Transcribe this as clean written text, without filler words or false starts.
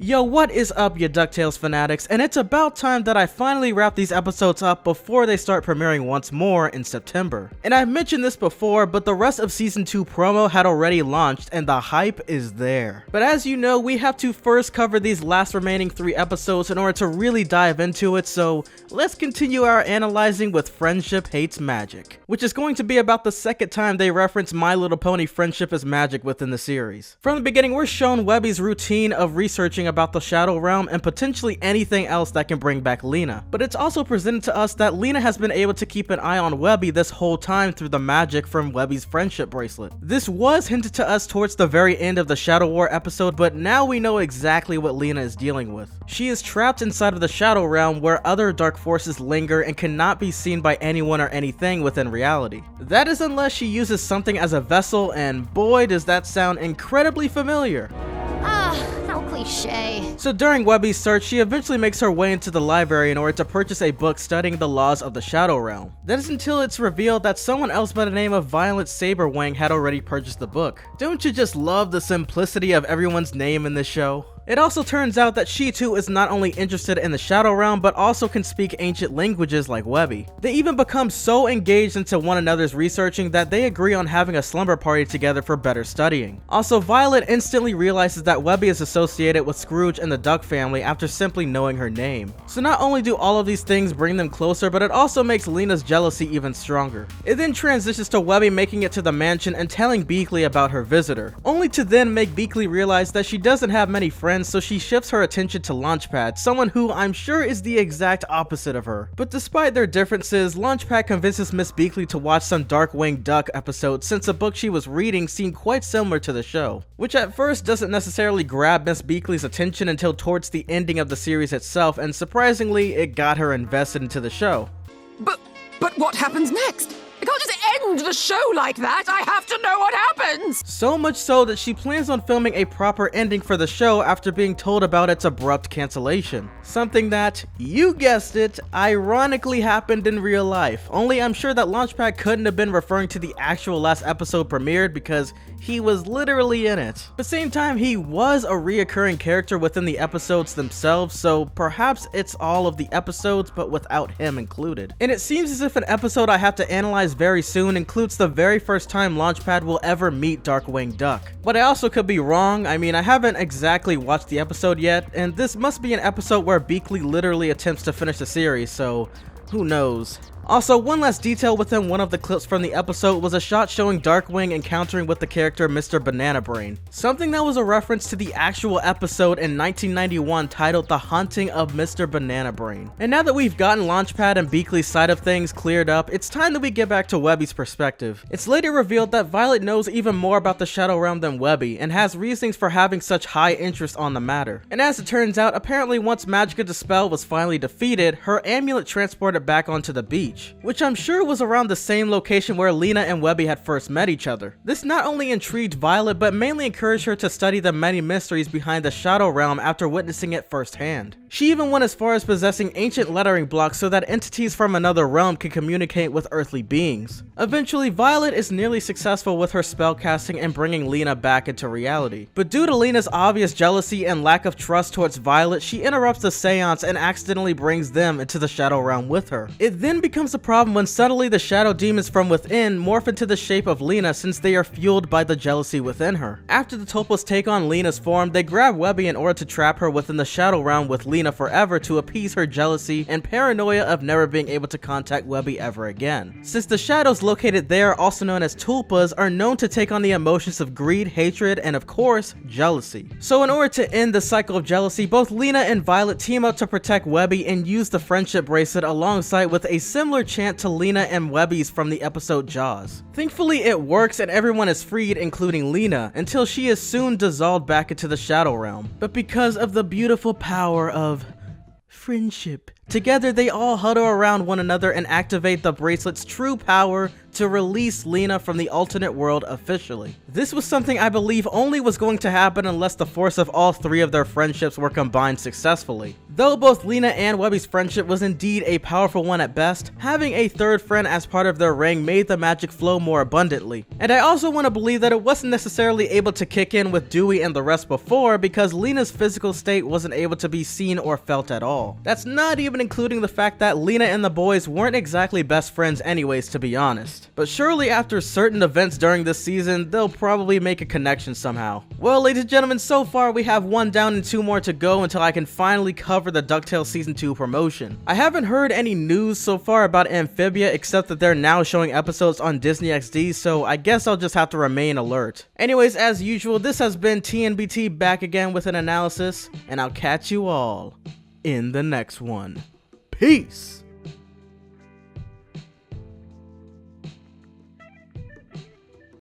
Yo, what is up, you DuckTales fanatics, and it's about time that I finally wrap these episodes up before they start premiering once more in September. And I've mentioned this before, but the rest of Season 2 promo had already launched and the hype is there. But as you know, we have to first cover these last remaining 3 episodes in order to really dive into it, so let's continue our analyzing with Friendship Hates Magic, which is going to be about the second time they reference My Little Pony Friendship is Magic within the series. From the beginning, we're shown Webby's routine of researching about the Shadow Realm and potentially anything else that can bring back Lena. But it's also presented to us that Lena has been able to keep an eye on Webby this whole time through the magic from Webby's friendship bracelet. This was hinted to us towards the very end of the Shadow War episode, but now we know exactly what Lena is dealing with. She is trapped inside of the Shadow Realm where other dark forces linger and cannot be seen by anyone or anything within reality. That is unless she uses something as a vessel, and boy does that sound incredibly familiar. Cliche. So during Webby's search, she eventually makes her way into the library in order to purchase a book studying the laws of the Shadow Realm. That is until it's revealed that someone else by the name of Violet Saberwing had already purchased the book. Don't you just love the simplicity of everyone's name in this show? It also turns out that she too is not only interested in the Shadow Realm, but also can speak ancient languages like Webby. They even become so engaged into one another's researching that they agree on having a slumber party together for better studying. Also, Violet instantly realizes that Webby is associated with Scrooge and the Duck family after simply knowing her name. So not only do all of these things bring them closer, but it also makes Lena's jealousy even stronger. It then transitions to Webby making it to the mansion and telling Beakley about her visitor, only to then make Beakley realize that she doesn't have many friends, so she shifts her attention to Launchpad, someone who I'm sure is the exact opposite of her. But despite their differences, Launchpad convinces Miss Beakley to watch some Darkwing Duck episodes since a book she was reading seemed quite similar to the show, which at first doesn't necessarily grab Miss Beakley's attention until towards the ending of the series itself, and surprisingly, it got her invested into the show. But what happens next? I can't just end the show like that. I have to know what happens. So much so that she plans on filming a proper ending for the show after being told about its abrupt cancellation. Something that, you guessed it, ironically happened in real life. Only I'm sure that Launchpad couldn't have been referring to the actual last episode premiered because he was literally in it. At the same time, he was a reoccurring character within the episodes themselves, so perhaps it's all of the episodes but without him included. And it seems as if an episode I have to analyze very soon includes the very first time Launchpad will ever meet Darkwing Duck. But I also could be wrong. I mean, I haven't exactly watched the episode yet, and this must be an episode where Beakley literally attempts to finish the series, so who knows. Also, one last detail within one of the clips from the episode was a shot showing Darkwing encountering with the character Mr. Banana Brain, something that was a reference to the actual episode in 1991 titled The Haunting of Mr. Banana Brain. And now that we've gotten Launchpad and Beakley's side of things cleared up, it's time that we get back to Webby's perspective. It's later revealed that Violet knows even more about the Shadow Realm than Webby, and has reasons for having such high interest on the matter. And as it turns out, apparently once Magica the Spell was finally defeated, her amulet transported back onto the beach, which I'm sure was around the same location where Lena and Webby had first met each other. This not only intrigued Violet, but mainly encouraged her to study the many mysteries behind the Shadow Realm after witnessing it firsthand. She even went as far as possessing ancient lettering blocks so that entities from another realm can communicate with earthly beings. Eventually, Violet is nearly successful with her spellcasting and bringing Lena back into reality. But due to Lena's obvious jealousy and lack of trust towards Violet, she interrupts the seance and accidentally brings them into the Shadow Realm with her. It then becomes a problem when suddenly the shadow demons from within morph into the shape of Lena since they are fueled by the jealousy within her. After the Topos take on Lena's form, they grab Webby in order to trap her within the Shadow Realm with Lena forever to appease her jealousy and paranoia of never being able to contact Webby ever again. Since the shadows located there, also known as tulpas, are known to take on the emotions of greed, hatred, and of course, jealousy. So in order to end the cycle of jealousy, both Lena and Violet team up to protect Webby and use the friendship bracelet alongside with a similar chant to Lena and Webby's from the episode Jaws. Thankfully it works and everyone is freed, including Lena, until she is soon dissolved back into the Shadow Realm. But because of the beautiful power of friendship Together, they all huddle around one another and activate the bracelet's true power to release Lena from the alternate world officially. This was something I believe only was going to happen unless the force of all three of their friendships were combined successfully. Though both Lena and Webby's friendship was indeed a powerful one at best, having a third friend as part of their ring made the magic flow more abundantly. And I also want to believe that it wasn't necessarily able to kick in with Dewey and the rest before, because Lena's physical state wasn't able to be seen or felt at all. That's not even including the fact that Lena and the boys weren't exactly best friends anyways, to be honest. But surely after certain events during this season, they'll probably make a connection somehow. Well, ladies and gentlemen, so far we have 1 down and 2 more to go until I can finally cover the DuckTales Season 2 promotion. I haven't heard any news so far about Amphibia except that they're now showing episodes on Disney XD, so I guess I'll just have to remain alert. Anyways, as usual, this has been TNBT back again with an analysis, and I'll catch you all in the next one. Peace!